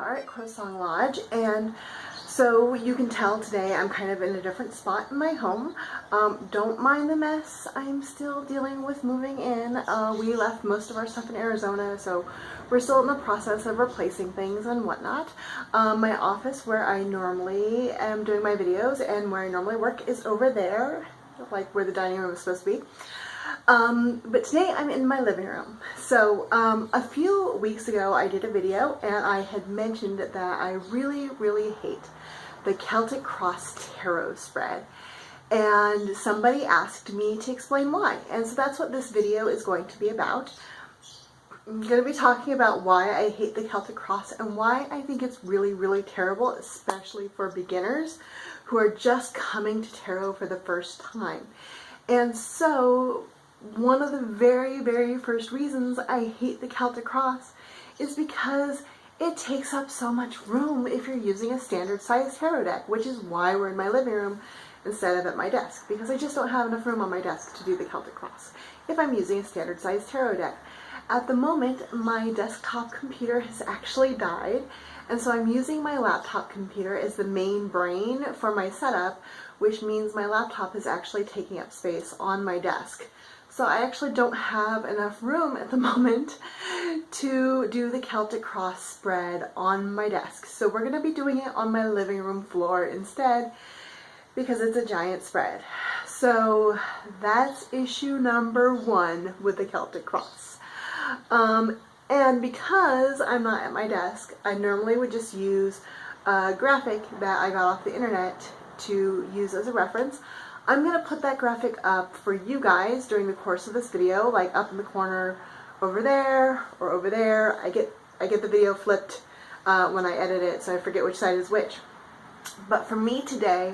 are at CrowSong Lodge, and so you can tell today I'm kind of in a different spot in my home. Don't mind the mess. I'm still dealing with moving in. We left most of our stuff in Arizona, so we're still in the process of replacing things and whatnot. My office where I normally am doing my videos and where I normally work is over there, like where the dining room is supposed to be. But today I'm in my living room. So a few weeks ago I did a video and I had mentioned that I really hate the Celtic Cross Tarot Spread, and somebody asked me to explain why, and so that's what this video is going to be about. I'm going to be talking about why I hate the Celtic Cross and why I think it's really terrible, especially for beginners who are just coming to tarot for the first time. And so one of the very first reasons I hate the Celtic Cross is because it takes up so much room if you're using a standard size tarot deck, which is why we're in my living room instead of at my desk, because I just don't have enough room on my desk to do the Celtic Cross if I'm using a standard size tarot deck. At the moment, my desktop computer has actually died, and so I'm using my laptop computer as the main brain for my setup, which means my laptop is actually taking up space on my desk. So I actually don't have enough room at the moment to do the Celtic Cross Spread on my desk. So we're going to be doing it on my living room floor instead because it's a giant spread. So that's issue number one with the Celtic Cross. And because I'm not at my desk, I normally would just use a graphic that I got off the internet to use as a reference. I'm going to put that graphic up for you guys during the course of this video, like up in the corner over there or over there. I get the video flipped when I edit it, so I forget which side is which. But for me today,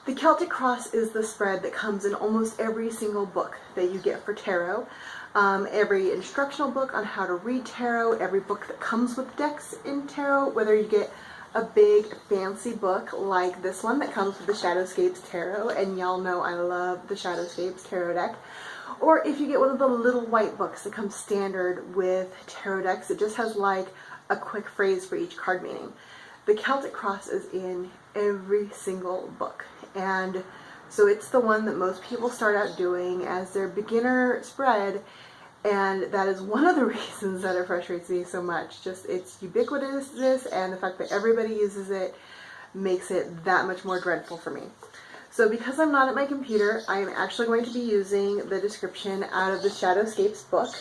the Celtic Cross is the spread that comes in almost every single book that you get for tarot. Every instructional book on how to read tarot, every book that comes with decks in tarot, whether you get a big fancy book like this one that comes with the Shadowscapes Tarot, and y'all know I love the Shadowscapes Tarot deck, or if you get one of the little white books that comes standard with tarot decks, it just has like a quick phrase for each card meaning. The Celtic Cross is in every single book, and so it's the one that most people start out doing as their beginner spread. And that is one of the reasons that it frustrates me so much. Just its ubiquitousness and the fact that everybody uses it makes it that much more dreadful for me. So because I'm not at my computer, I am actually going to be using the description out of the Shadowscapes book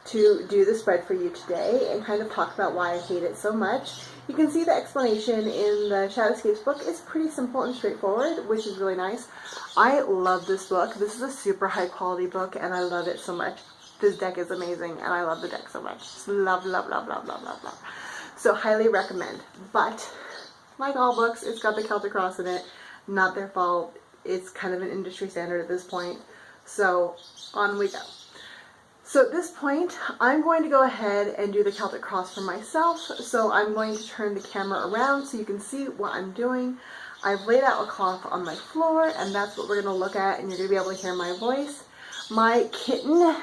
to do the spread for you today and kind of talk about why I hate it so much. You can see the explanation in the Shadowscapes book is pretty simple and straightforward, which is really nice. I love this book. This is a super high quality book and I love it so much. This deck is amazing and I love the deck so much. Just love. So highly recommend. But like all books, it's got the Celtic Cross in it. Not their fault. It's kind of an industry standard at this point. So on we go. So at this point, I'm going to go ahead and do the Celtic Cross for myself. So I'm going to turn the camera around so you can see what I'm doing. I've laid out a cloth on my floor, and that's what we're going to look at, and you're going to be able to hear my voice. My kitten,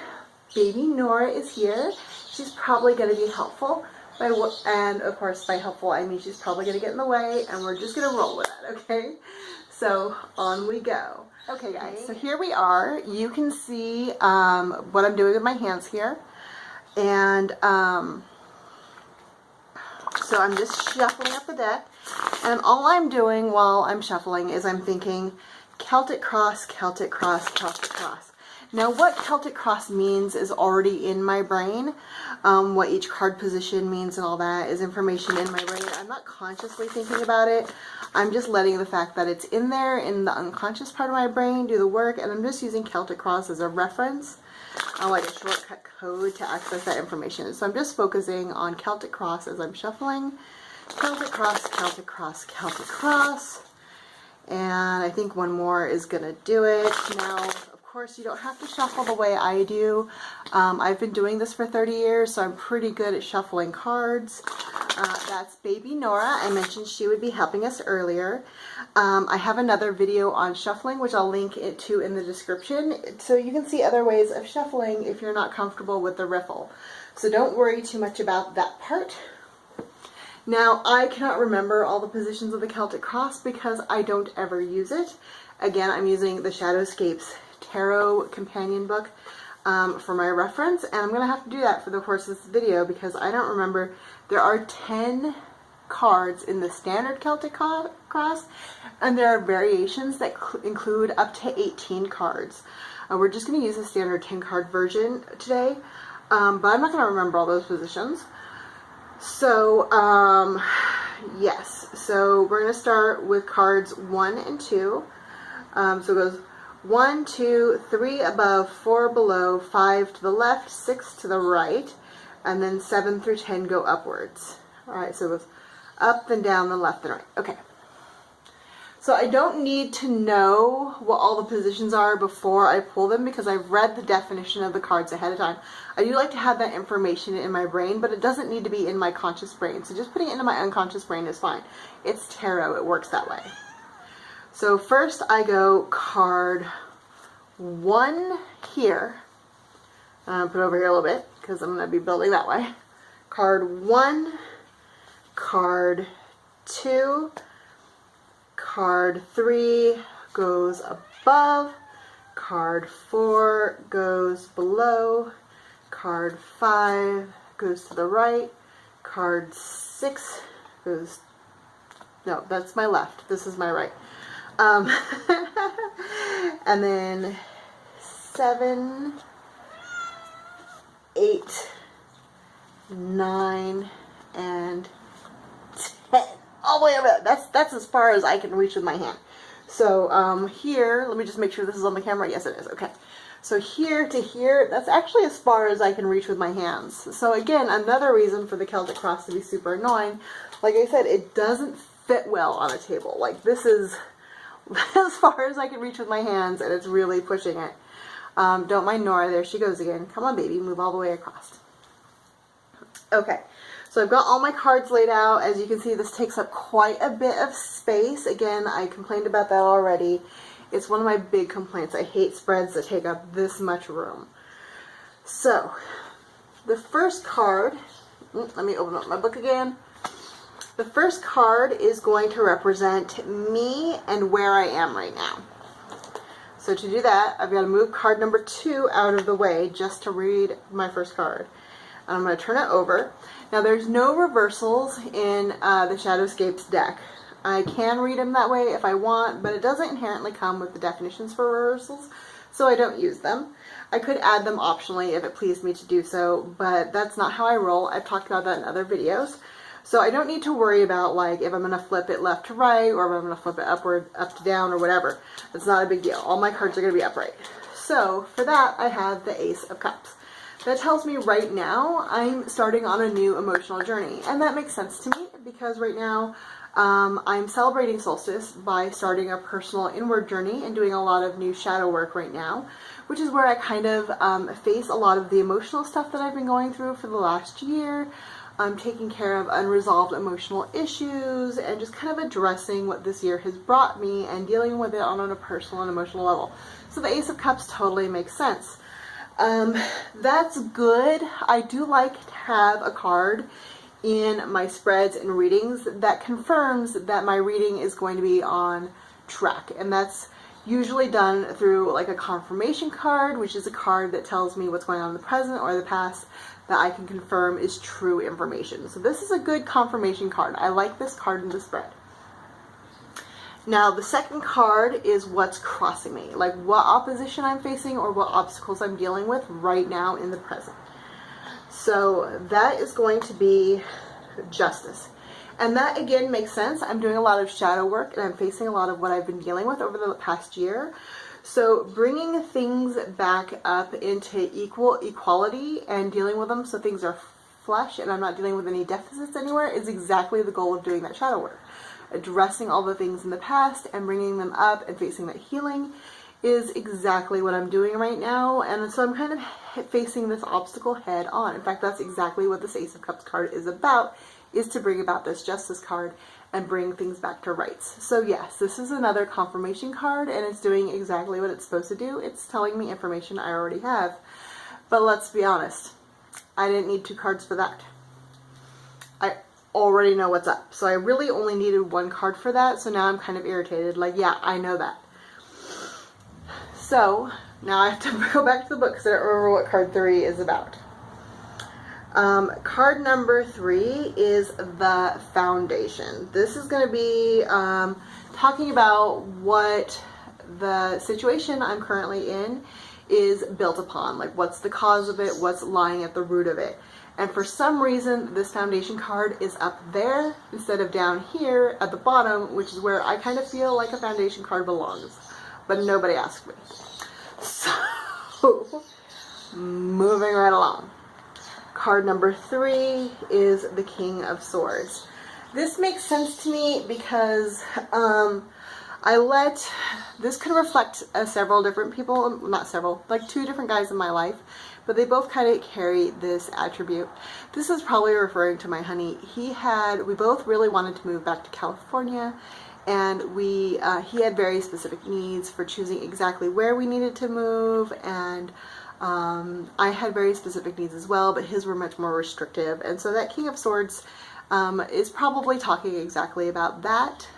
baby Nora, is here. She's probably going to be helpful. And of course, by helpful, I mean she's probably going to get in the way, and we're just going to roll with it, okay? So on we go. Okay guys, so here we are. You can see what I'm doing with my hands here. And so I'm just shuffling up the deck. And all I'm doing while I'm shuffling is I'm thinking Celtic Cross, Celtic Cross, Celtic Cross. Now what Celtic Cross means is already in my brain. What each card position means and all that is information in my brain. I'm not consciously thinking about it. I'm just letting the fact that it's in there in the unconscious part of my brain do the work, and I'm just using Celtic Cross as a reference, like a shortcut code to access that information. So I'm just focusing on Celtic Cross as I'm shuffling. Celtic Cross, Celtic Cross, Celtic Cross. And I think one more is going to do it. Now, of course, you don't have to shuffle the way I do. I've been doing this for 30 years, so I'm pretty good at shuffling cards. That's baby Nora. I mentioned she would be helping us earlier. I have another video on shuffling, which I'll link it to in the description, so you can see other ways of shuffling if you're not comfortable with the riffle. So don't worry too much about that part. Now, I cannot remember all the positions of the Celtic Cross because I don't ever use it. Again, I'm using the Shadowscapes Tarot Companion Book for my reference, and I'm going to have to do that for the course of this video because I don't remember. There are 10 cards in the standard Celtic Cross, and there are variations that include up to 18 cards. We're just going to use the standard 10 card version today, but I'm not going to remember all those positions. So, yes, so we're going to start with cards 1 and 2. So it goes 1, 2, 3 above, 4 below, 5 to the left, 6 to the right, and then 7 through 10 go upwards. Alright, so it goes up, then down, then left, then right. Okay. So I don't need to know what all the positions are before I pull them because I've read the definition of the cards ahead of time. I do like to have that information in my brain, but it doesn't need to be in my conscious brain. So just putting it into my unconscious brain is fine. It's tarot. It works that way. So first I go card 1 here. Put it over here a little bit because I'm going to be building that way. Card 1, card 2, card 3 goes above, card 4 goes below, card 5 goes to the right, card 6 goes, no, that's my left, this is my right. And then 7, 8, 9, and 10. All the way over. That's as far as I can reach with my hand. So here, let me just make sure this is on the camera. Yes, it is. Okay. So here to here, that's actually as far as I can reach with my hands. So again, another reason for the Celtic Cross to be super annoying. Like I said, it doesn't fit well on a table. Like this is as far as I can reach with my hands, and it's really pushing it. Don't mind Nora. There she goes again. Come on, baby. Move all the way across. Okay. So I've got all my cards laid out. As you can see, this takes up quite a bit of space. Again, I complained about that already. It's one of my big complaints. I hate spreads that take up this much room. So, the first card, let me open up my book again. The first card is going to represent me and where I am right now. So to do that, I've got to move card number 2 out of the way just to read my first card. I'm going to turn it over. Now there's no reversals in the Shadowscapes deck. I can read them that way if I want, but it doesn't inherently come with the definitions for reversals, so I don't use them. I could add them optionally if it pleased me to do so, but that's not how I roll. I've talked about that in other videos. So I don't need to worry about like if I'm going to flip it left to right or if I'm going to flip it upward, up to down or whatever. It's not a big deal. All my cards are going to be upright. So for that I have the Ace of Cups. That tells me right now I'm starting on a new emotional journey. And that makes sense to me because right now I'm celebrating solstice by starting a personal inward journey and doing a lot of new shadow work right now, which is where I kind of face a lot of the emotional stuff that I've been going through for the last year. I'm taking care of unresolved emotional issues and just kind of addressing what this year has brought me and dealing with it on a personal and emotional level. So the Ace of Cups totally makes sense. That's good. I do like to have a card in my spreads and readings that confirms that my reading is going to be on track. And that's usually done through like a confirmation card, which is a card that tells me what's going on in the present or the past that I can confirm is true information. So this is a good confirmation card. I like this card in the spread. Now the second card is what's crossing me, like what opposition I'm facing or what obstacles I'm dealing with right now in the present. So that is going to be Justice. And that again makes sense. I'm doing a lot of shadow work and I'm facing a lot of what I've been dealing with over the past year. So bringing things back up into equality and dealing with them so things are flush and I'm not dealing with any deficits anywhere is exactly the goal of doing that shadow work. Addressing all the things in the past and bringing them up and facing that healing is exactly what I'm doing right now. And so I'm kind of facing this obstacle head on. In fact, that's exactly what this Ace of Cups card is about, is to bring about this Justice card and bring things back to rights. So yes, this is another confirmation card and it's doing exactly what it's supposed to do. It's telling me information I already have. But let's be honest, I didn't need 2 cards for that. I already know what's up. So I really only needed one card for that. So now I'm kind of irritated. Like, yeah, I know that. So now I have to go back to the book because I don't remember what card 3 is about. Card number 3 is the Foundation. This is going to be talking about what the situation I'm currently in is built upon. Like, what's the cause of it? What's lying at the root of it? And for some reason, this Foundation card is up there instead of down here at the bottom, which is where I kind of feel like a Foundation card belongs. But nobody asked me. So, moving right along. Card number 3 is the King of Swords. This makes sense to me because this could reflect several different people, not several, like 2 different guys in my life, but they both kind of carry this attribute. This is probably referring to my honey. We both really wanted to move back to California, and he had very specific needs for choosing exactly where we needed to move, and I had very specific needs as well, but his were much more restrictive. And so that King of Swords is probably talking exactly about that.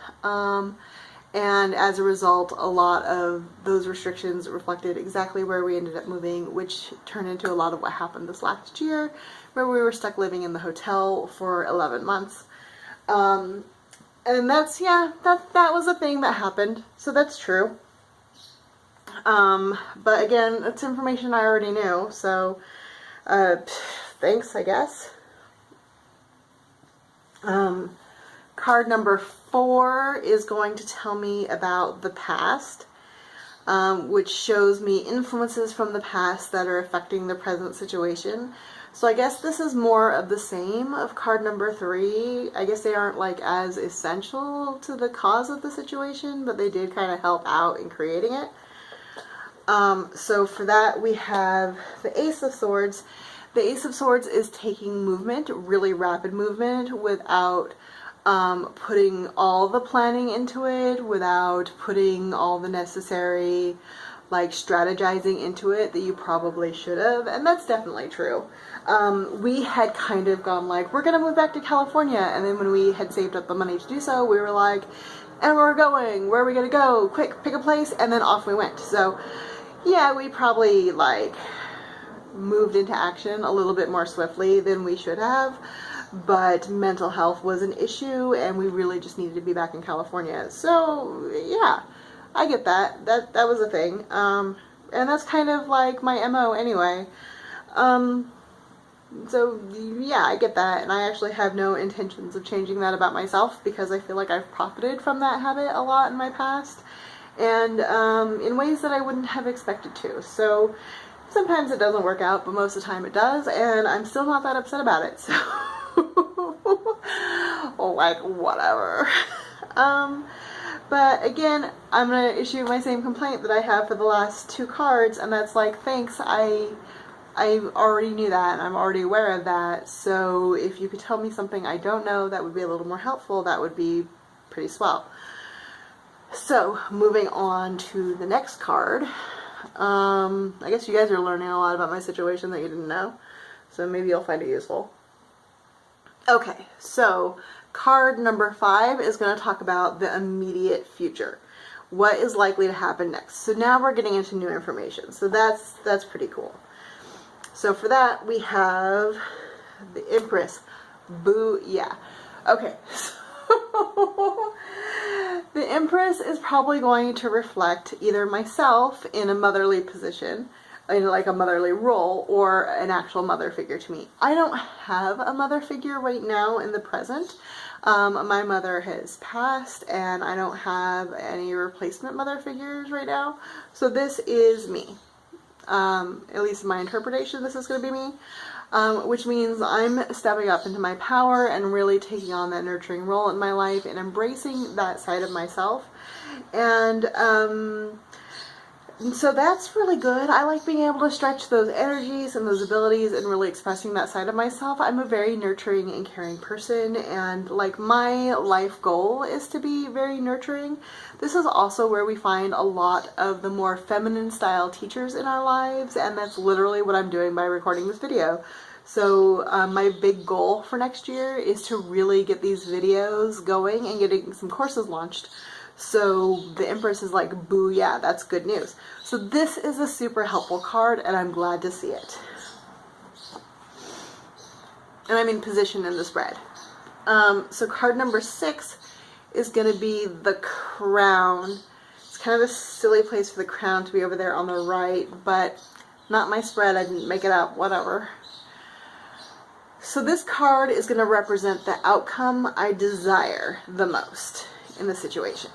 And as a result, a lot of those restrictions reflected exactly where we ended up moving, which turned into a lot of what happened this last year, where we were stuck living in the hotel for 11 months. And that's, yeah, that was a thing that happened. So that's true. But again, it's information I already knew. So, thanks, I guess. Card number 4 is going to tell me about the past, which shows me influences from the past that are affecting the present situation. So I guess this is more of the same of card number 3. I guess they aren't like as essential to the cause of the situation, but they did kind of help out in creating it. So for that we have the Ace of Swords. The Ace of Swords is taking movement, really rapid movement, without putting all the planning into it, without putting all the necessary like strategizing into it that you probably should have, and that's definitely true. We had kind of gone like, we're gonna move back to California, and then when we had saved up the money to do so, we were like, and we're going, where are we gonna go? Quick, pick a place, and then off we went. So yeah, we probably like moved into action a little bit more swiftly than we should have, but mental health was an issue and we really just needed to be back in California. So yeah, I get that. That was a thing. And that's kind of like my MO anyway. So yeah, I get that, and I actually have no intentions of changing that about myself because I feel like I've profited from that habit a lot in my past, and in ways that I wouldn't have expected to. So sometimes it doesn't work out, but most of the time it does, and I'm still not that upset about it. So like, whatever. But again, I'm going to issue my same complaint that I have for the last 2 cards, and that's like, thanks, I already knew that, and I'm already aware of that, so if you could tell me something I don't know that would be a little more helpful, that would be pretty swell. So, moving on to the next card. I guess you guys are learning a lot about my situation that you didn't know, so maybe you'll find it useful. Okay, so card number 5 is going to talk about the immediate future. What is likely to happen next? So now we're getting into new information. So that's pretty cool. So for that we have the Empress. Boo, yeah. Okay, so the Empress is probably going to reflect either myself in a motherly position, in like a motherly role, or an actual mother figure to me. I don't have a mother figure right now in the present. My mother has passed and I don't have any replacement mother figures right now. So this is me. At least in my interpretation, this is going to be me. Which means I'm stepping up into my power and really taking on that nurturing role in my life and embracing that side of myself. And so that's really good. I like being able to stretch those energies and those abilities and really expressing that side of myself. I'm a very nurturing and caring person, and like my life goal is to be very nurturing. This is also where we find a lot of the more feminine style teachers in our lives, and that's literally what I'm doing by recording this video. So my big goal for next year is to really get these videos going and getting some courses launched. So the Empress is like, boo, yeah, that's good news. So this is a super helpful card, and I'm glad to see it. And I'm in position in the spread. So card number 6 is going to be the Crown. It's kind of a silly place for the Crown to be over there on the right, but not my spread. I didn't make it up. Whatever. So this card is going to represent the outcome I desire the most in the situation.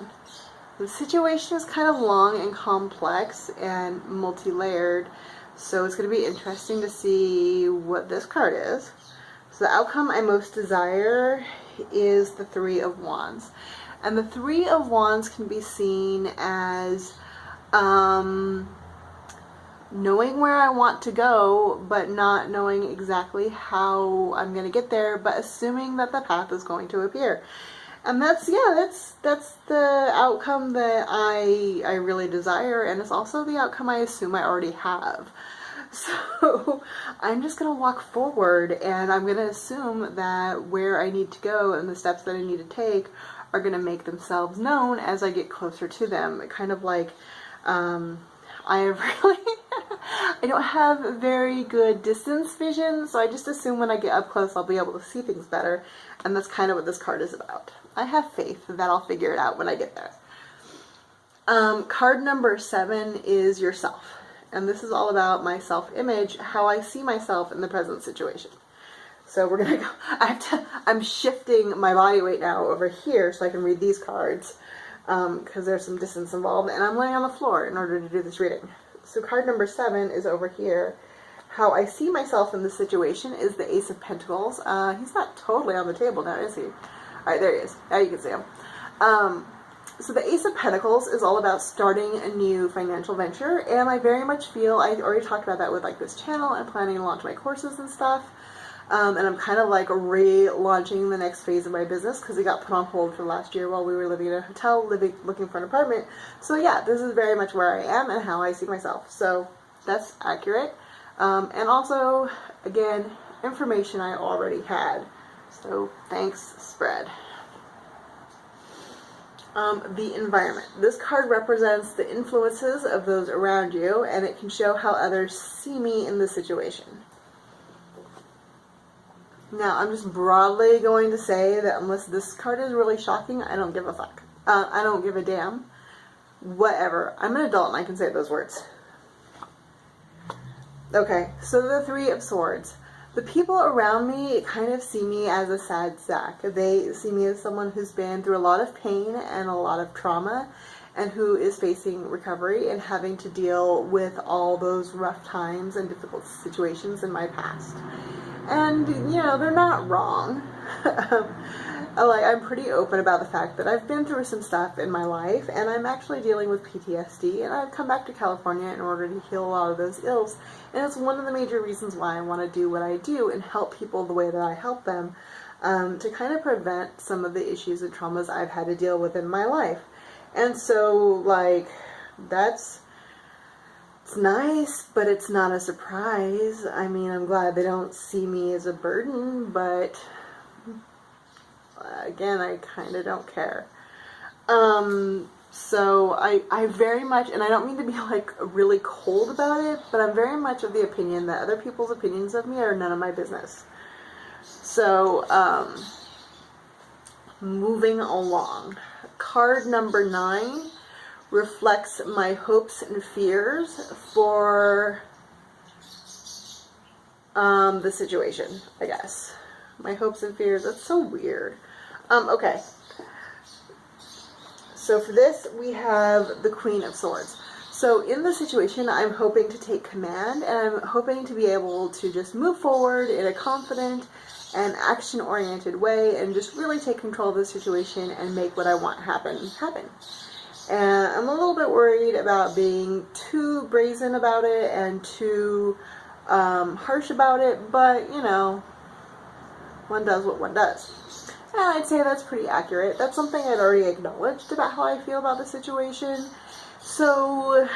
The situation is kind of long and complex and multi-layered, so it's going to be interesting to see what this card is. So the outcome I most desire is the Three of Wands. And the Three of Wands can be seen as knowing where I want to go, but not knowing exactly how I'm going to get there, but assuming that the path is going to appear. And that's the outcome that I really desire, and it's also the outcome I assume I already have. So I'm just going to walk forward, and I'm going to assume that where I need to go and the steps that I need to take are going to make themselves known as I get closer to them. Kind of like I don't have very good distance vision, so I just assume when I get up close I'll be able to see things better, and that's kind of what this card is about. I have faith that I'll figure it out when I get there. Card number 7 is yourself, and this is all about my self-image, how I see myself in the present situation. So we're gonna go, I'm shifting my body weight now over here so I can read these cards, because there's some distance involved, and I'm laying on the floor in order to do this reading. So card number 7 is over here. How I see myself in this situation is the Ace of Pentacles. He's not totally on the table now, is he? Alright, there he is. Now you can see him. So the Ace of Pentacles is all about starting a new financial venture, and I very much feel, I already talked about that with like this channel and planning to launch my courses and stuff. And I'm kind of like relaunching the next phase of my business because it got put on hold for last year while we were living in a hotel, looking for an apartment. So yeah, this is very much where I am and how I see myself. So that's accurate. And also, again, information I already had. So thanks, spread. The environment. This card represents the influences of those around you, and it can show how others see me in the situation. Now, I'm just broadly going to say that unless this card is really shocking, I don't give a fuck. I don't give a damn. Whatever. I'm an adult and I can say those words. Okay, so the Three of Swords. The people around me kind of see me as a sad sack. They see me as someone who's been through a lot of pain and a lot of trauma, and who is facing recovery and having to deal with all those rough times and difficult situations in my past. And, you know, they're not wrong. I'm pretty open about the fact that I've been through some stuff in my life, and I'm actually dealing with PTSD, and I've come back to California in order to heal a lot of those ills. And it's one of the major reasons why I want to do what I do and help people the way that I help them, to kind of prevent some of the issues and traumas I've had to deal with in my life. And so, like, it's nice, but it's not a surprise. I mean, I'm glad they don't see me as a burden, but again, I kind of don't care. So I very much, and I don't mean to be like really cold about it, but I'm very much of the opinion that other people's opinions of me are none of my business. So, moving along. Card number 9 reflects my hopes and fears for the situation, I guess. My hopes and fears. That's so weird. Okay. So for this, we have the Queen of Swords. So in the situation, I'm hoping to take command, and I'm hoping to be able to just move forward in a confident and action-oriented way and just really take control of the situation and make what I want happen. And I'm a little bit worried about being too brazen about it and too harsh about it, but, you know, one does what one does. And I'd say that's pretty accurate. That's something I'd already acknowledged about how I feel about the situation. So,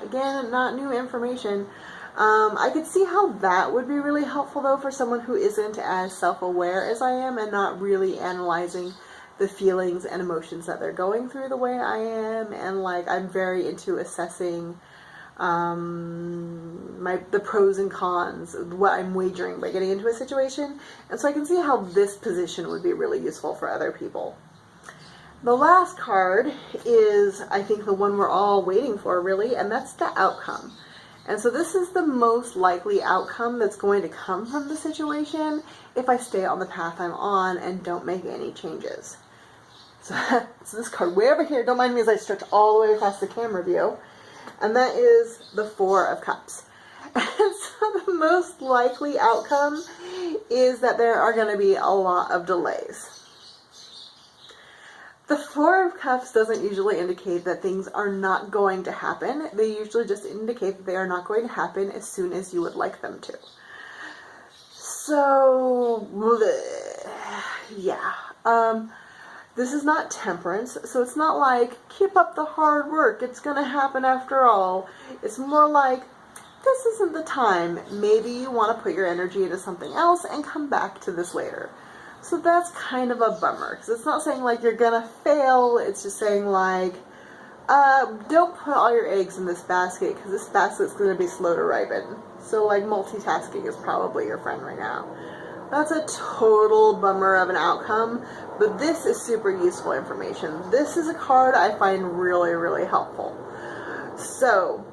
again, not new information, I could see how that would be really helpful though for someone who isn't as self-aware as I am and not really analyzing the feelings and emotions that they're going through the way I am, and like I'm very into assessing the pros and cons, what I'm wagering by getting into a situation, and so I can see how this position would be really useful for other people. The last card is, I think, the one we're all waiting for really, and that's the outcome. And so this is the most likely outcome that's going to come from the situation if I stay on the path I'm on and don't make any changes. So this card way over here, don't mind me as I stretch all the way across the camera view, and that is the Four of Cups. And so the most likely outcome is that there are going to be a lot of delays. The Four of Cups doesn't usually indicate that things are not going to happen. They usually just indicate that they are not going to happen as soon as you would like them to. So, yeah. This is not temperance, so it's not like, keep up the hard work, it's going to happen after all. It's more like, this isn't the time. Maybe you want to put your energy into something else and come back to this later. So that's kind of a bummer, because it's not saying like you're gonna fail, it's just saying like, don't put all your eggs in this basket, because this basket's gonna be slow to ripen. So like multitasking is probably your friend right now. That's a total bummer of an outcome, but this is super useful information. This is a card I find really, really helpful. So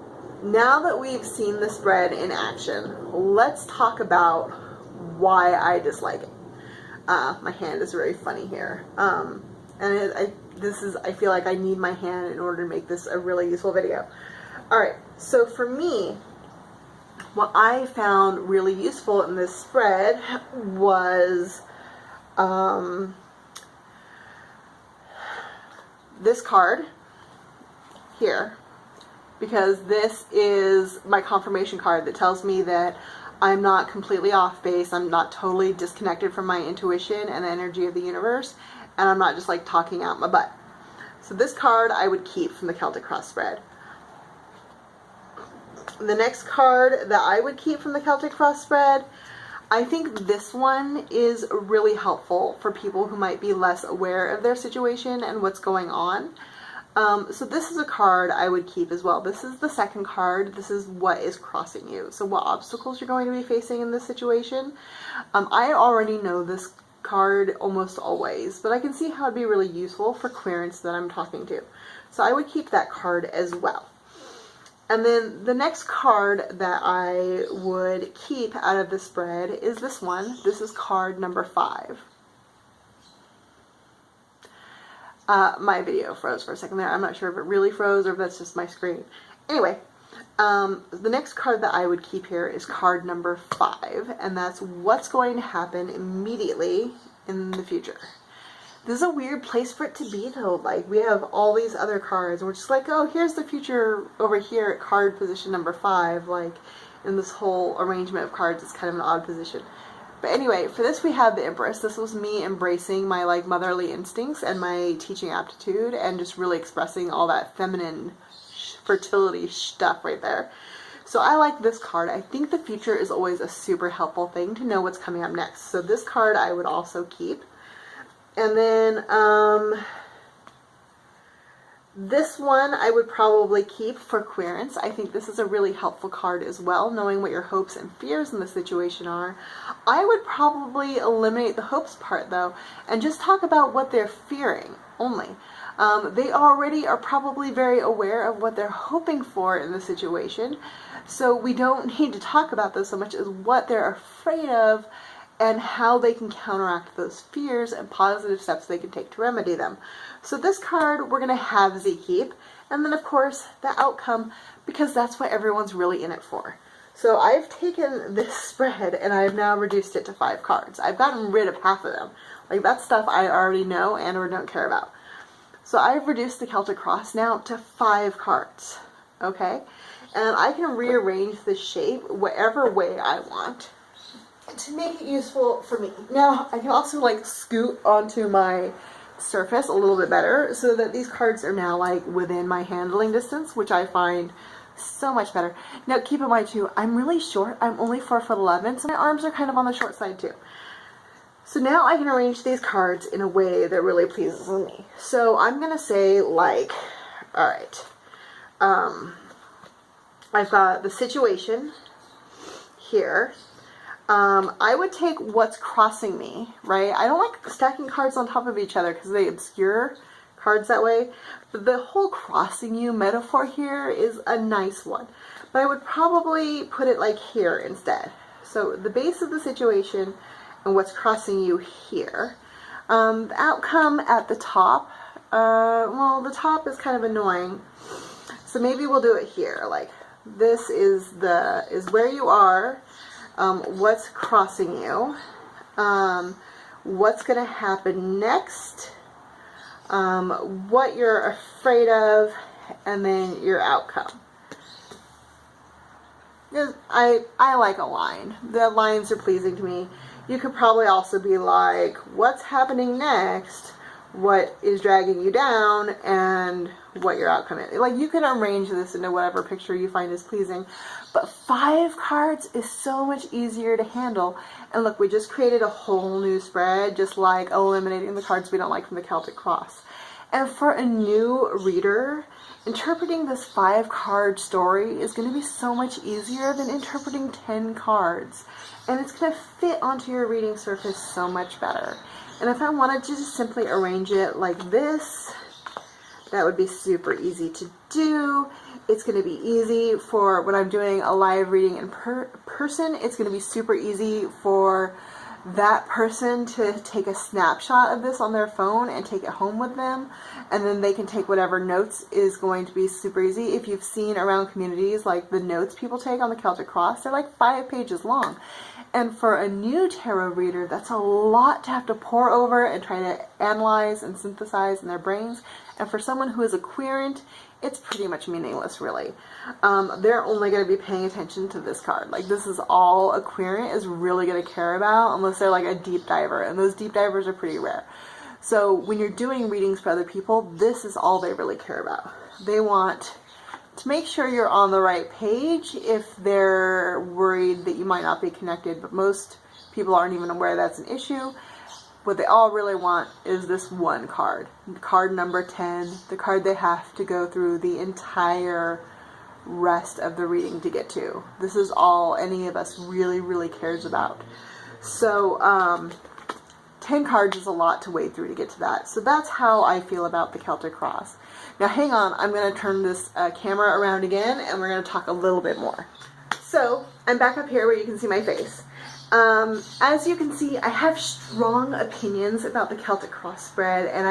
now that we've seen the spread in action, let's talk about why I dislike it. My hand is very funny here. I feel like I need my hand in order to make this a really useful video. Alright, so for me, what I found really useful in this spread was this card here, because this is my confirmation card that tells me that I'm not completely off base, I'm not totally disconnected from my intuition and the energy of the universe, and I'm not just like talking out my butt. So this card I would keep from the Celtic Cross Spread. The next card that I would keep from the Celtic Cross Spread, I think this one is really helpful for people who might be less aware of their situation and what's going on. So this is a card I would keep as well. This is the second card. This is what is crossing you. So what obstacles you're going to be facing in this situation. I already know this card almost always, but I can see how it'd be really useful for clearance that I'm talking to. So I would keep that card as well. And then the next card that I would keep out of the spread is this one. This is card number 5. My video froze for a second there. I'm not sure if it really froze or if that's just my screen. Anyway, the next card that I would keep here is card number 5, and that's what's going to happen immediately in the future. This is a weird place for it to be though. Like, we have all these other cards and we're just like, oh, here's the future over here at card position number 5. Like, in this whole arrangement of cards, it's kind of an odd position. But anyway, for this we have the Empress. This was me embracing my like motherly instincts and my teaching aptitude and just really expressing all that feminine fertility stuff right there. So I like this card. I think the future is always a super helpful thing to know what's coming up next. So this card I would also keep. And then this one I would probably keep for clearance. I think this is a really helpful card as well, knowing what your hopes and fears in the situation are. I would probably eliminate the hopes part though, and just talk about what they're fearing only. They already are probably very aware of what they're hoping for in the situation, so we don't need to talk about this so much as what they're afraid of and how they can counteract those fears and positive steps they can take to remedy them. So this card we're going to have Z keep, and then of course the outcome, because that's what everyone's really in it for. So I've taken this spread and I've now reduced it to 5 cards. I've gotten rid of half of them. Like, that stuff I already know and or don't care about. So I've reduced the Celtic Cross now to 5 cards. Okay? And I can rearrange the shape whatever way I want to make it useful for me. Now, I can also like scoot onto my surface a little bit better so that these cards are now like within my handling distance, which I find So much better. Now keep in mind too, I'm really short. I'm only 4'11", so my arms are kind of on the short side too. So now I can arrange these cards in a way that really pleases me. So I'm going to say, like, alright, I've got the situation here. I would take what's crossing me, right? I don't like stacking cards on top of each other because they obscure cards that way. But the whole crossing you metaphor here is a nice one. But I would probably put it like here instead. So the base of the situation and what's crossing you here. The outcome at the top, well, the top is kind of annoying. So maybe we'll do it here. Like, this is where you are. What's crossing you, what's going to happen next, what you're afraid of, and then your outcome. I like a line. The lines are pleasing to me. You could probably also be like, what's happening next, what is dragging you down, and what your outcome is. Like, you can arrange this into whatever picture you find is pleasing. But 5 cards is so much easier to handle. And look, we just created a whole new spread, just like eliminating the cards we don't like from the Celtic Cross. And for a new reader, interpreting this 5-card story is going to be so much easier than interpreting 10 cards. And it's going to fit onto your reading surface so much better. And if I wanted to just simply arrange it like this, that would be super easy to do. It's going to be easy for when I'm doing a live reading in person. It's going to be super easy for that person to take a snapshot of this on their phone and take it home with them, and then they can take whatever notes is going to be super easy. If you've seen around communities, like the notes people take on the Celtic Cross, they're like 5 pages long. And for a new tarot reader, that's a lot to have to pour over and try to analyze and synthesize in their brains. And for someone who is a querent, it's pretty much meaningless, really. They're only going to be paying attention to this card. Like, this is all a querent is really going to care about, unless they're like a deep diver. And those deep divers are pretty rare. So when you're doing readings for other people, this is all they really care about. They want to make sure you're on the right page if they're worried that you might not be connected, but most people aren't even aware that's an issue. What they all really want is this one card. Card number 10, the card they have to go through the entire rest of the reading to get to. This is all any of us really, really cares about. So, 10 cards is a lot to wade through to get to that. So that's how I feel about the Celtic Cross. Now hang on, I'm going to turn this camera around again and we're going to talk a little bit more. So, I'm back up here where you can see my face. As you can see, I have strong opinions about the Celtic Cross Spread, and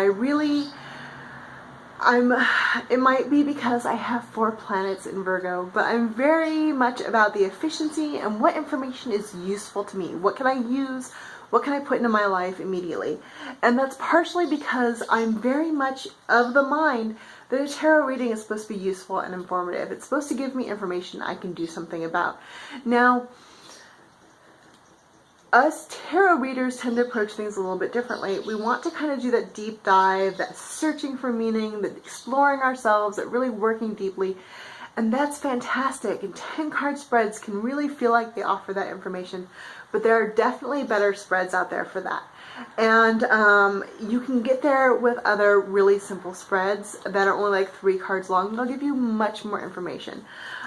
it might be because I have 4 planets in Virgo, but I'm very much about the efficiency and what information is useful to me. What can I use? What can I put into my life immediately? And that's partially because I'm very much of the mind that a tarot reading is supposed to be useful and informative. It's supposed to give me information I can do something about. Now, us tarot readers tend to approach things a little bit differently. We want to kind of do that deep dive, that searching for meaning, that exploring ourselves, that really working deeply. And that's fantastic. And 10-card spreads can really feel like they offer that information. But there are definitely better spreads out there for that. And you can get there with other really simple spreads that are only like 3 cards long. They'll give you much more information.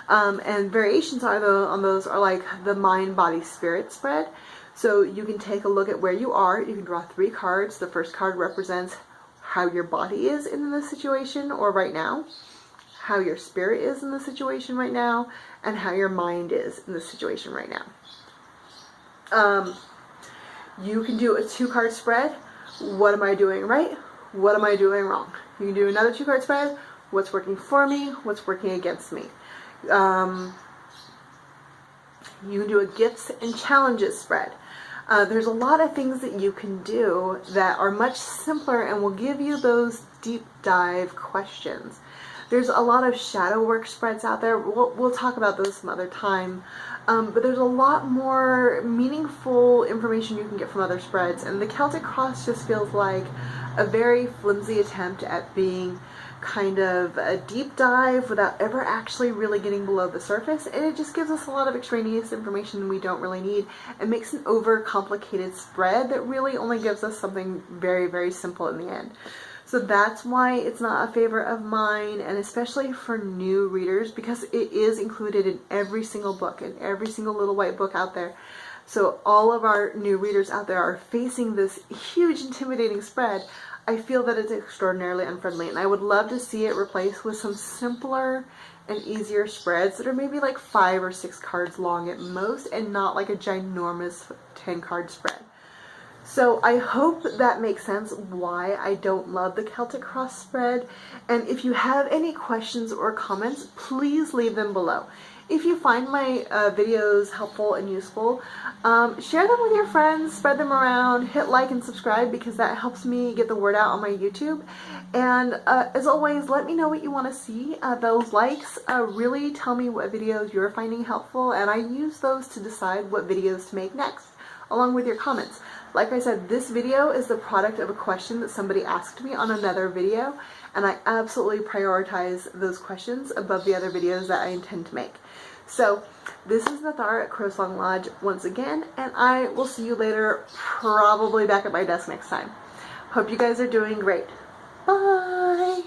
And variations on those are like the Mind, Body, Spirit spread. So you can take a look at where you are. You can draw 3 cards. The first card represents how your body is in this situation or right now, how your spirit is in the situation right now, and how your mind is in the situation right now. You can do a 2-card spread. What am I doing right? What am I doing wrong? You can do another 2-card spread. What's working for me? What's working against me? You can do a gifts and challenges spread. There's a lot of things that you can do that are much simpler and will give you those deep dive questions. There's a lot of shadow work spreads out there. We'll talk about those some other time. But there's a lot more meaningful information you can get from other spreads. And the Celtic Cross just feels like a very flimsy attempt at being kind of a deep dive without ever actually really getting below the surface, and it just gives us a lot of extraneous information we don't really need and makes an overcomplicated spread that really only gives us something very, very simple in the end. So that's why it's not a favorite of mine, and especially for new readers, because it is included in every single book, in every single little white book out there. So all of our new readers out there are facing this huge intimidating spread. I feel that it's extraordinarily unfriendly, and I would love to see it replaced with some simpler and easier spreads that are maybe like 5 or 6 cards long at most, and not like a ginormous 10-card spread. So I hope that makes sense why I don't love the Celtic Cross Spread. And if you have any questions or comments, please leave them below. If you find my videos helpful and useful, share them with your friends, spread them around, hit like and subscribe, because that helps me get the word out on my YouTube. And as always, let me know what you want to see. Those likes really tell me what videos you're finding helpful, and I use those to decide what videos to make next, along with your comments. Like I said, this video is the product of a question that somebody asked me on another video, and I absolutely prioritize those questions above the other videos that I intend to make. So, this is Nathara at CrowSong Lodge once again, and I will see you later, probably back at my desk next time. Hope you guys are doing great. Bye!